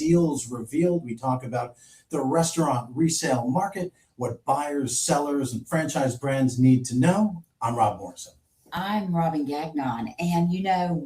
Deals Revealed. We talk about the restaurant resale market, what buyers, sellers, and franchise brands need to know. I'm Rob Morrison. I'm Robin Gagnon, and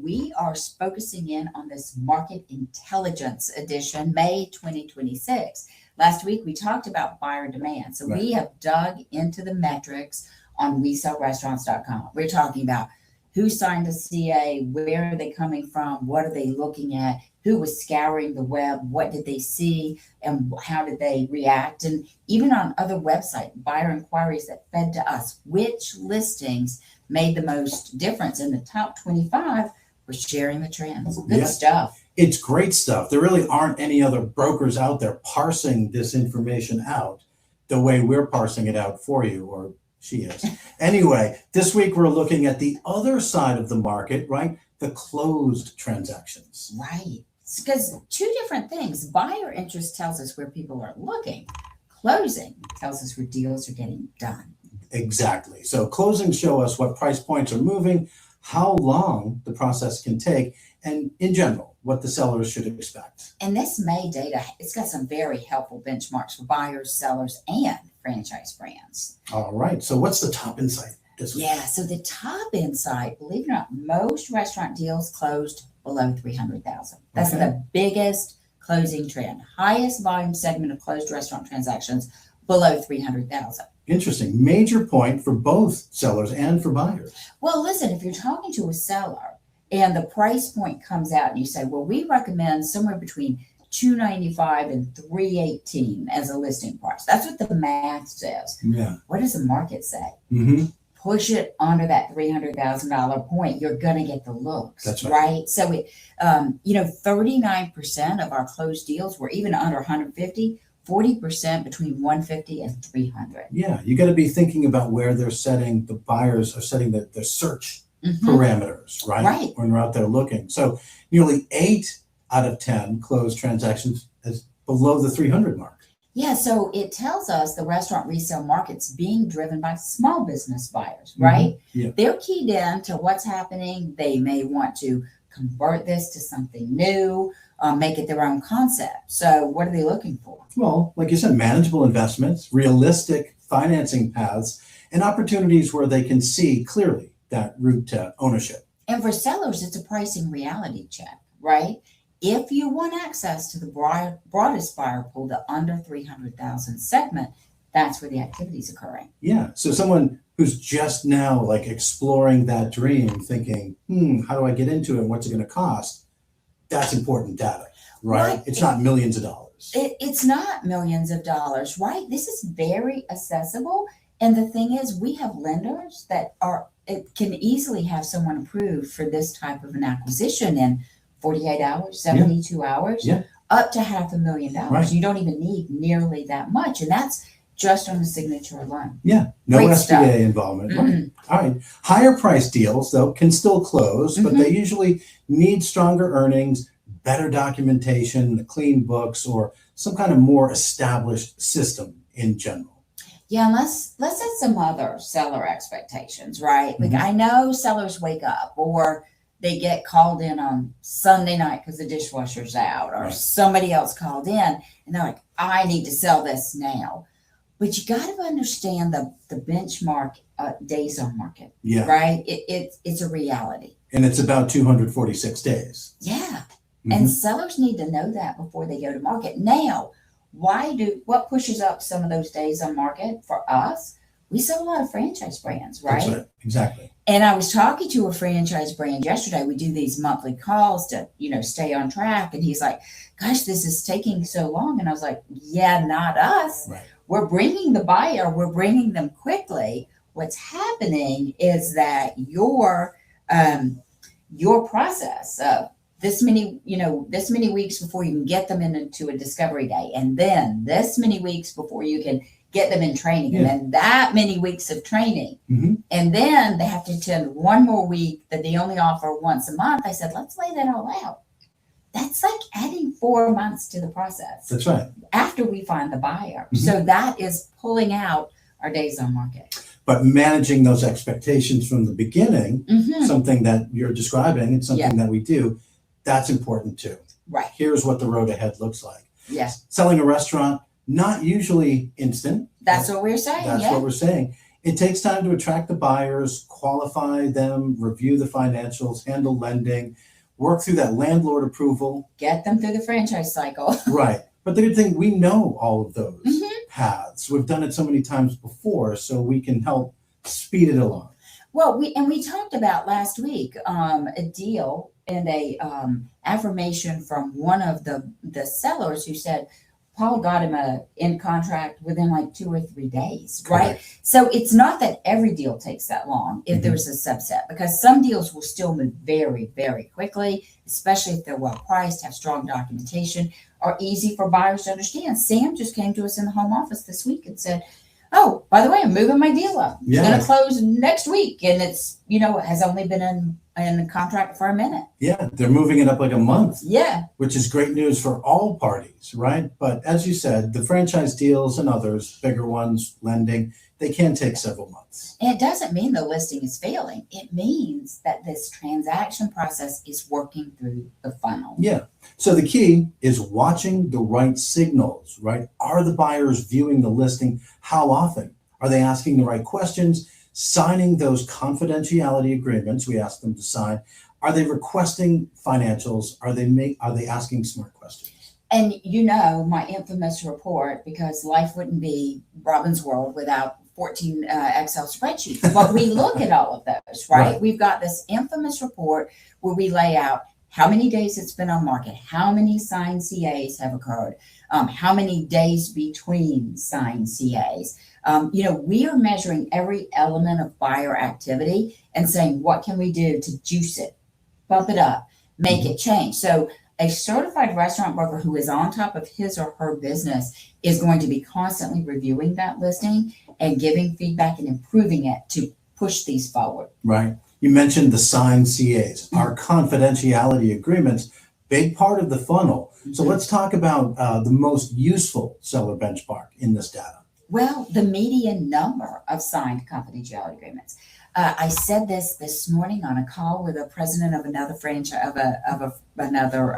we are focusing in on this Market Intelligence Edition, May 2026. Last week, we talked about buyer demand. So we have dug into the metrics on WeSellRestaurants.com. We're talking about who signed a CA, where are they coming from, what are they looking at, who was scouring the web, what did they see, and how did they react. And even on other websites, buyer inquiries that fed to us, which listings made the most difference. In the top 25, we're sharing the trends. Good stuff. It's great stuff. There really aren't any other brokers out there parsing this information out the way we're parsing it out for you, or she is. Anyway, this week we're looking at the other side of the market, right? The closed transactions. Right. Because two different things. Buyer interest tells us where people are looking. Closing tells us where deals are getting done. Exactly. So closings show us what price points are moving, how long the process can take, and in general, what the sellers should expect. And this May data, it's got some very helpful benchmarks for buyers, sellers, and franchise brands. All right. So what's the top insight this week? Yeah. So the top insight, believe it or not, most restaurant deals closed below 300,000. That's the biggest closing trend. Highest volume segment of closed restaurant transactions below 300,000. Interesting. Major point for both sellers and for buyers. Well, listen, if you're talking to a seller and the price point comes out and you say, well, we recommend somewhere between $295 and $318 as a listing price. That's what the math says. Yeah. What does the market say? Mm-hmm. Push it under that $300,000 point. You're going to get the looks. That's right. So, 39% of our closed deals were even under 150. 40% between 150 and 300. Yeah, you got to be thinking about where the buyers are setting their search parameters, right? Right. When they're out there looking. So nearly 8 out of 10 closed transactions is below the 300 mark. Yeah, so it tells us the restaurant resale market's being driven by small business buyers, right? Yeah. They're keyed in to what's happening. They may want to convert this to something new, make it their own concept. So what are they looking for? Well, like you said, manageable investments, realistic financing paths, and opportunities where they can see clearly that route to ownership. And for sellers, it's a pricing reality check, right? If you want access to the broadest buyer pool, the under 300,000 segment, that's where the activity is occurring. Yeah. So someone who's just now like exploring that dream, thinking, how do I get into it and what's it going to cost? That's important data, right? It's not millions of dollars. It's not millions of dollars, right? This is very accessible. And the thing is, we have lenders that can easily have someone approved for this type of an acquisition in 48 hours, 72 hours, up to $500,000. Right. You don't even need nearly that much. And that's just on the signature alone. Yeah, no Great SBA stuff. involvement. Right. All right. Higher price deals, though, can still close, but they usually need stronger earnings, better documentation, clean books, or some kind of more established system in general. Yeah, and let's set some other seller expectations, right? Like I know sellers wake up or they get called in on Sunday night because the dishwasher's out, or somebody else called in and they're like, I need to sell this now. But you got to understand the benchmark days on market, right? It's a reality. And it's about 246 days. Yeah. And sellers need to know that before they go to market. Now, what pushes up some of those days on market for us? We sell a lot of franchise brands, right? That's right. Exactly. And I was talking to a franchise brand yesterday. We do these monthly calls to, stay on track. And he's like, gosh, this is taking so long. And I was like, yeah, not us. Right. We're bringing the buyer. We're bringing them quickly. What's happening is that your process of this many weeks before you can get them into a discovery day, and then this many weeks before you can get them in training, and then that many weeks of training, and then they have to attend one more week that they only offer once a month. I said, let's lay that all out. That's like adding 4 months to the process. That's right. After we find the buyer. So that is pulling out our days on market. But managing those expectations from the beginning, something that you're describing, and something that we do, that's important too. Right. Here's what the road ahead looks like. Yeah. Selling a restaurant, not usually instant. That's what we're saying. That's yeah. what we're saying. It takes time to attract the buyers, qualify them, review the financials, handle lending, work through that landlord approval. Get them through the franchise cycle. Right. But the good thing, we know all of those Mhm. paths. We've done it so many times before, so we can help speed it along. Well, we talked about last week a deal and a affirmation from one of the sellers who said Paul got him a in contract within like 2 or 3 days, right? Correct. So it's not that every deal takes that long if Mhm. there's a subset, because some deals will still move very, very quickly, especially if they're well priced, have strong documentation, are easy for buyers to understand. Sam just came to us in the home office this week and said, oh, by the way, I'm moving my deal up. It's Yeah. going to close next week. And it's, has only been in contract for a minute. Yeah, they're moving it up like a month, Yeah. which is great news for all parties, right? But as you said, the franchise deals and others, bigger ones, lending, they can take several months. And it doesn't mean the listing is failing. It means that this transaction process is working through the funnel. Yeah. So the key is watching the right signals, right? Are the buyers viewing the listing? How often? Are they asking the right questions? Signing those confidentiality agreements we ask them to sign? Are they requesting financials? Are they asking smart questions? And my infamous report, because life wouldn't be Robin's World without 14 Excel spreadsheets. But we look at all of those, right? We've got this infamous report where we lay out how many days it's been on market, how many signed CAs have occurred, how many days between signed CAs. We are measuring every element of buyer activity and saying, what can we do to juice it, bump it up, make it change? So a certified restaurant broker who is on top of his or her business is going to be constantly reviewing that listing and giving feedback and improving it to push these forward. Right. You mentioned the signed CAs, our confidentiality agreements, big part of the funnel. So let's talk about the most useful seller benchmark in this data. Well, the median number of signed confidentiality agreements. I said this morning on a call with a president of another franchise of another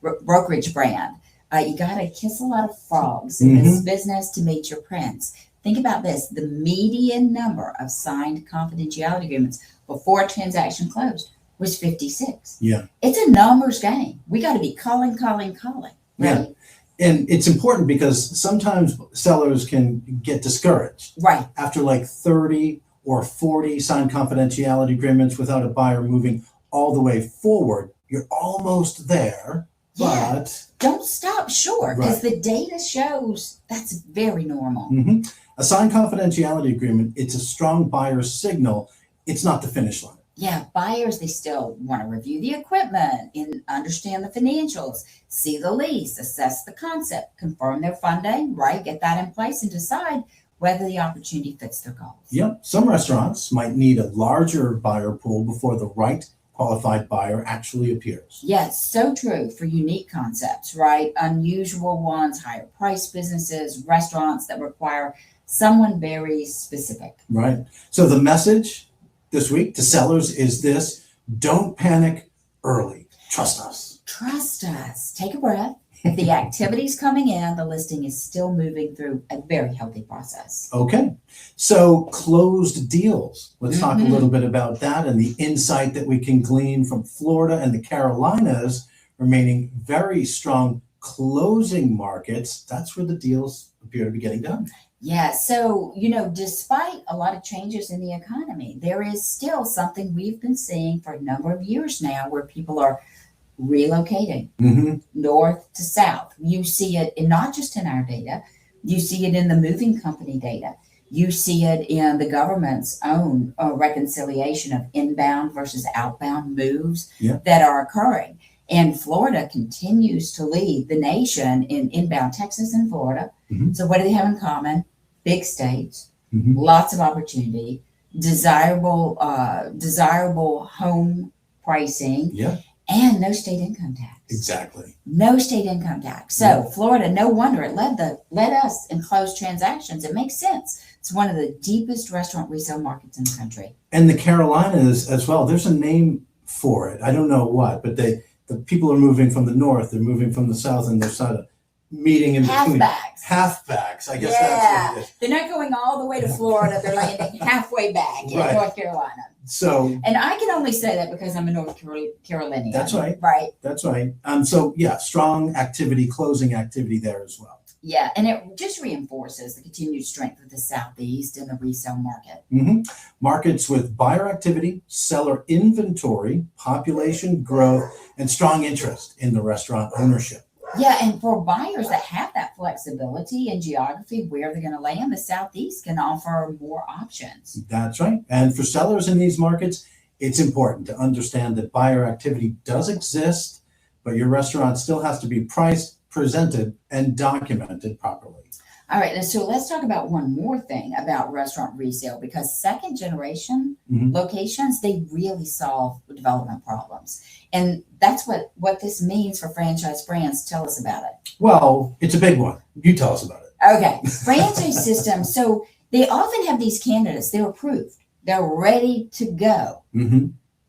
brokerage brand. You got to kiss a lot of frogs in this business to meet your prince. Think about this: the median number of signed confidentiality agreements before a transaction closed was 56. Yeah, it's a numbers game. We got to be calling. Right? Yeah. And it's important because sometimes sellers can get discouraged. Right. After like 30 or 40 signed confidentiality agreements without a buyer moving all the way forward, you're almost there, but don't stop short, because the data shows that's very normal. A signed confidentiality agreement, it's a strong buyer signal. It's not the finish line. Yeah, buyers, they still want to review the equipment and understand the financials, see the lease, assess the concept, confirm their funding, right? Get that in place and decide whether the opportunity fits their goals. Yep. Some restaurants might need a larger buyer pool before the right qualified buyer actually appears. Yes, so true for unique concepts, right? Unusual ones, higher price businesses, restaurants that require someone very specific. Right. So the message this week to sellers is this: don't panic early. Trust us. Trust us. Take a breath. If the activity's coming in, the listing is still moving through a very healthy process. Okay. So closed deals. Let's talk a little bit about that and the insight that we can glean from Florida and the Carolinas remaining very strong closing markets. That's where the deals appear to be getting done. Yeah, so, despite a lot of changes in the economy, there is still something we've been seeing for a number of years now where people are relocating north to south. You see it not just in our data, you see it in the moving company data. You see it in the government's own reconciliation of inbound versus outbound moves that are occurring. And Florida continues to lead the nation in inbound, Texas and Florida. So what do they have in common? Big states, lots of opportunity, desirable home pricing, and no state income tax. Exactly. No state income tax. So Florida, no wonder it led us in closed transactions. It makes sense. It's one of the deepest restaurant resale markets in the country. And the Carolinas as well. There's a name for it. I don't know what, but the the people are moving from the north, they're moving from the south, and they're sort of meeting in between. Halfbacks. Halfbacks, I guess that's what it is. They're not going all the way to Florida. They're landing halfway back in Right. North Carolina. So And I can only say that because I'm a North Carolinian. That's right. Right. that's right. So yeah, strong activity, closing activity there as well. Yeah. And it just reinforces the continued strength of the Southeast and the resale market. Markets with buyer activity, seller inventory, population growth, and strong interest in the restaurant ownership. Yeah, and for buyers that have that flexibility and geography where they're going to land, the Southeast can offer more options. That's right. And for sellers in these markets, it's important to understand that buyer activity does exist, but your restaurant still has to be priced, presented, and documented properly. All right, and so let's talk about one more thing about restaurant resale, because second generation locations, they really solve development problems. And that's what this means for franchise brands. Tell us about it. Well, it's a big one. You tell us about it. Okay, franchise systems. So they often have these candidates, they're approved, they're ready to go,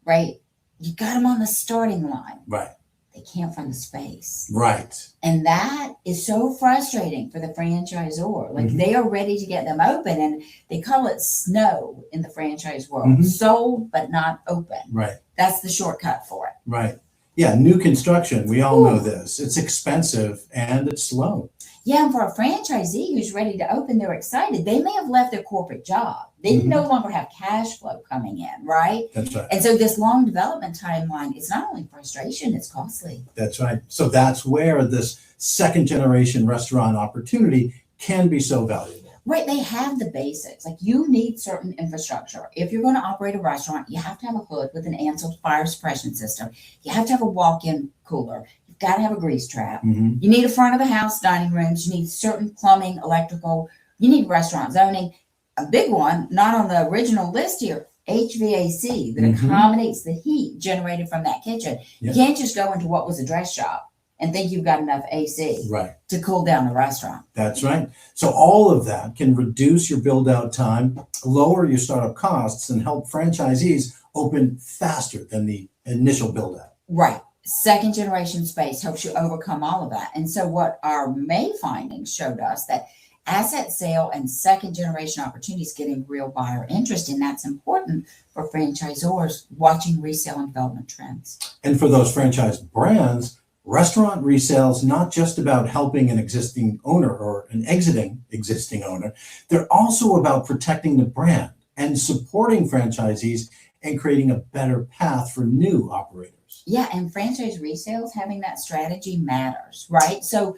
right? You got them on the starting line. Right. They can't find the space. Right. And that is so frustrating for the franchisor. Like they are ready to get them open, and they call it snow in the franchise world. Sold, but not open. Right. That's the shortcut for it. Right. Yeah, new construction, we all know this. It's expensive and it's slow. Yeah, and for a franchisee who's ready to open, they're excited. They may have left their corporate job. They no longer have cash flow coming in, right? That's right. And so this long development timeline, it's not only frustration, it's costly. That's right. So that's where this second generation restaurant opportunity can be so valuable. Right, they have the basics. Like you need certain infrastructure. If you're going to operate a restaurant, you have to have a hood with an Ansel fire suppression system. You have to have a walk-in cooler. You've got to have a grease trap. You need a front of the house dining rooms. You need certain plumbing, electrical. You need restaurant zoning. A big one, not on the original list here, HVAC that accommodates the heat generated from that kitchen. Yeah. You can't just go into what was a dress shop and think you've got enough AC to cool down the restaurant. That's right. So all of that can reduce your build out time, lower your startup costs, and help franchisees open faster than the initial build out. Right. Second generation space helps you overcome all of that. And so what our May findings showed us that asset sale and second generation opportunities getting real buyer interest, and that's important for franchisors watching resale and development trends. And for those franchise brands, restaurant resale is not just about helping an existing owner or an exiting existing owner. They're also about protecting the brand and supporting franchisees and creating a better path for new operators. Yeah, and franchise resales, having that strategy matters, right? So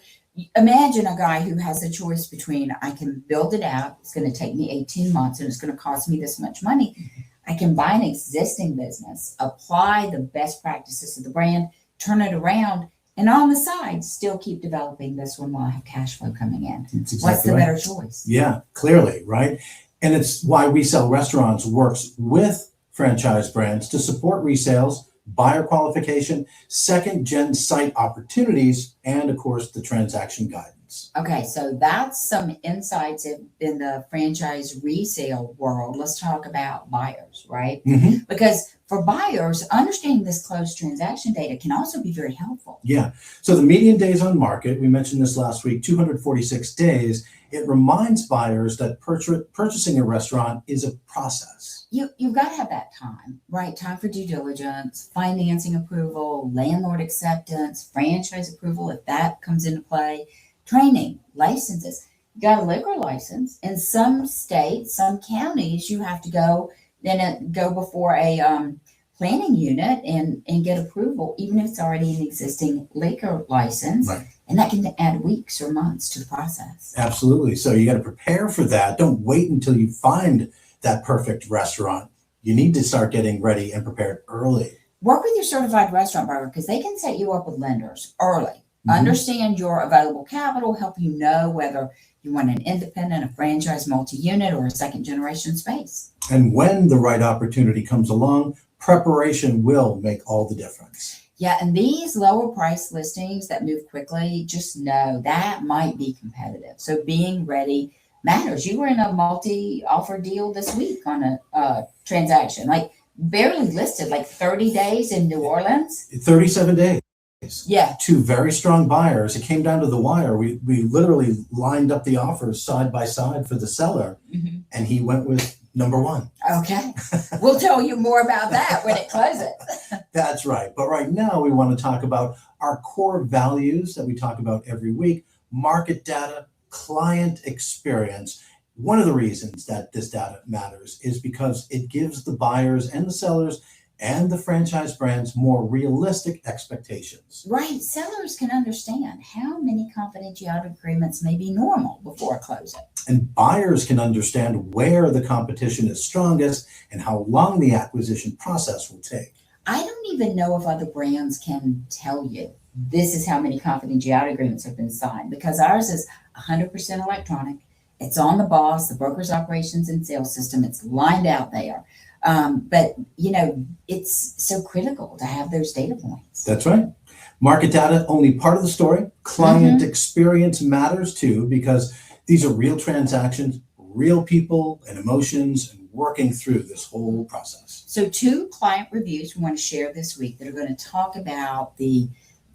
imagine a guy who has a choice between I can build it out, it's going to take me 18 months and it's going to cost me this much money. I can buy an existing business, apply the best practices of the brand, turn it around, and on the side, still keep developing this one while I have cash flow coming in. What's the better choice? Yeah, clearly, right? And it's why We Sell Restaurants works with franchise brands to support resales, buyer qualification, second gen site opportunities, and of course, the transaction guidance. Okay, so that's some insights in the franchise resale world. Let's talk about buyers, right? Because for buyers, understanding this closed transaction data can also be very helpful. Yeah. So the median days on market, we mentioned this last week, 246 days. It reminds buyers that purchasing a restaurant is a process. You've got to have that time, right? Time for due diligence, financing approval, landlord acceptance, franchise approval, if that comes into play, training, licenses. You got a liquor license. In some states, some counties, you have to go before a planning unit and get approval, even if it's already an existing liquor license. Right. And that can add weeks or months to the process. Absolutely. So you got to prepare for that. Don't wait until you find that perfect restaurant. You need to start getting ready and prepared early. Work with your certified restaurant broker because they can set you up with lenders early. Understand your available capital, help you know whether you want an independent, a franchise, multi-unit, or a second generation space. And when the right opportunity comes along, preparation will make all the difference. Yeah, and these lower price listings that move quickly, just know that might be competitive. So being ready matters. You were in a multi-offer deal this week on a transaction, like barely listed, like 30 days in New Orleans. 37 days. Yeah. Two very strong buyers. It came down to the wire. We literally lined up the offers side by side for the seller, Mm-hmm. and he went with number one. Okay. We'll tell you more about that when it closes. That's right. But right now we want to talk about our core values that we talk about every week: market data, client experience. One of the reasons that this data matters is because it gives the buyers and the sellers and the franchise brands more realistic expectations. Right. Sellers can understand how many confidentiality agreements may be normal before closing. And buyers can understand where the competition is strongest and how long the acquisition process will take. I don't even know if other brands can tell you this is how many confidentiality agreements have been signed, because ours is 100% electronic. It's on the BOSS, the broker's operations and sales system. It's lined out there. But, it's so critical to have those data points. That's right. Market data, only part of the story. Client experience matters too, because these are real transactions, real people and emotions, and working through this whole process. So 2 client reviews we want to share this week that are going to talk about the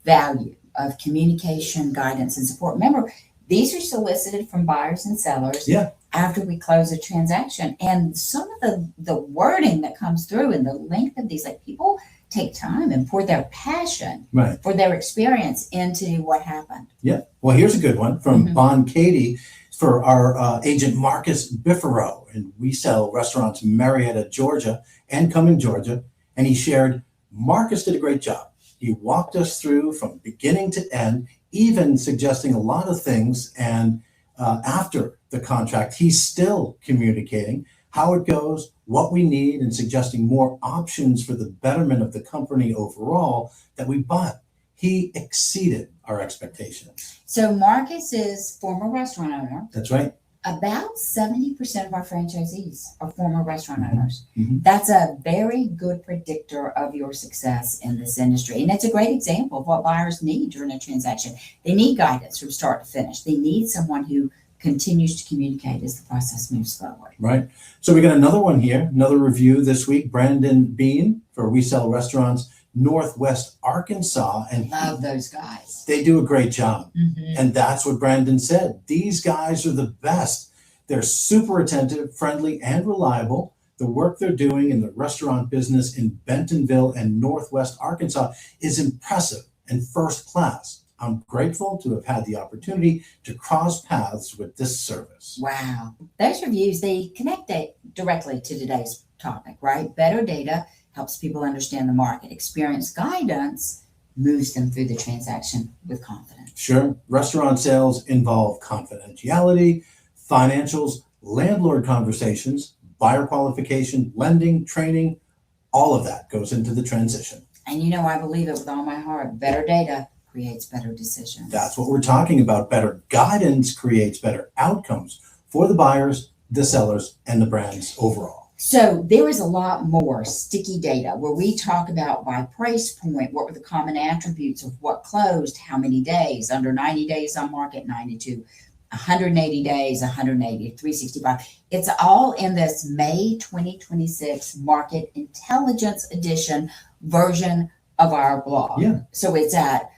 value of communication, guidance, and support. Remember, these are solicited from buyers and sellers after we close a transaction. And some of the wording that comes through and the length of these, like, people take time and pour their passion for their experience into what happened. Yeah. Well, here's a good one from Bon Katie for our agent Marcus Biffero. And we sell restaurants in Marietta, Georgia and Cumming, Georgia. And he shared, Marcus did a great job. He walked us through from beginning to end, even suggesting a lot of things. And after the contract, he's still communicating how it goes, what we need, and suggesting more options for the betterment of the company overall that we bought. He exceeded our expectations. So Marcus is former restaurant owner. That's right. About 70% of our franchisees are former restaurant owners. That's a very good predictor of your success in this industry. And it's a great example of what buyers need during a transaction. They need guidance from start to finish. They need someone who continues to communicate as the process moves forward. Right. So we got another one here, another review this week. Brandon Bean for We Sell Restaurants, Northwest Arkansas. And love those guys. They do a great job. And that's what Brandon said. These guys are the best. They're super attentive, friendly, and reliable. The work they're doing in the restaurant business in Bentonville and Northwest Arkansas is impressive and first class. I'm grateful to have had the opportunity to cross paths with this service. Wow. Those reviews, they connect directly to today's topic, right? Better data helps people understand the market. Experience guidance moves them through the transaction with confidence. Sure. Restaurant sales involve confidentiality, financials, landlord conversations, buyer qualification, lending, training. All of that goes into the transition. And I believe it with all my heart. Better data creates better decisions. That's what we're talking about. Better guidance creates better outcomes for the buyers, the sellers, and the brands overall. So there is a lot more sticky data where we talk about by price point, what were the common attributes of what closed, how many days, under 90 days on market, 92, 180 days, 180, 365. It's all in this May 2026 Market Intelligence Edition version of our blog. Yeah. So it's at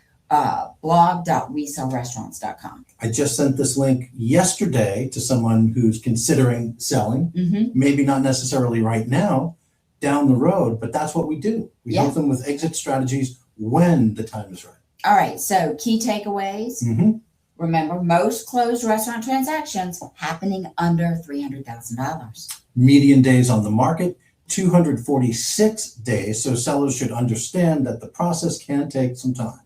blog.resellrestaurants.com. I just sent this link yesterday to someone who's considering selling, maybe not necessarily right now, down the road, but that's what we do. We help them with exit strategies when the time is right. All right, so key takeaways. Remember, most closed restaurant transactions happening under $300,000. Median days on the market, 246 days, so sellers should understand that the process can take some time.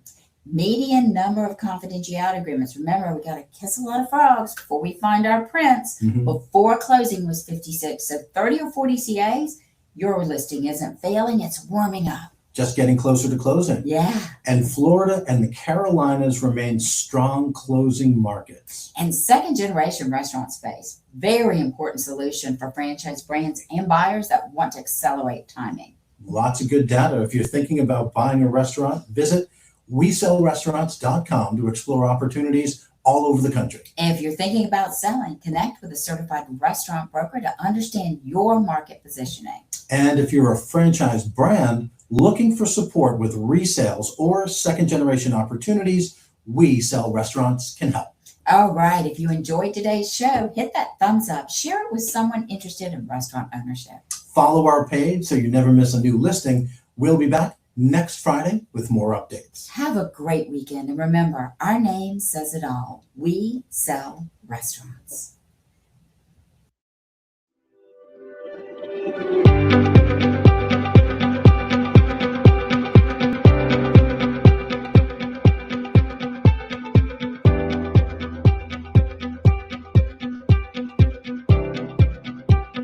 Median number of confidentiality agreements. Remember, we got to kiss a lot of frogs before we find our prince. Before closing was 56. So 30 or 40 CAs, your listing isn't failing, it's warming up. Just getting closer to closing. Yeah. And Florida and the Carolinas remain strong closing markets. And second generation restaurant space, very important solution for franchise brands and buyers that want to accelerate timing. Lots of good data. If you're thinking about buying a restaurant, visit WeSellRestaurants.com to explore opportunities all over the country. And if you're thinking about selling, connect with a certified restaurant broker to understand your market positioning. And if you're a franchise brand, Looking for support with resales or second generation opportunities? We Sell Restaurants can help. All right. If you enjoyed today's show, hit that thumbs up. Share it with someone interested in restaurant ownership. Follow our page so you never miss a new listing. We'll be back next Friday with more updates. Have a great weekend. And remember, our name says it all. We sell restaurants.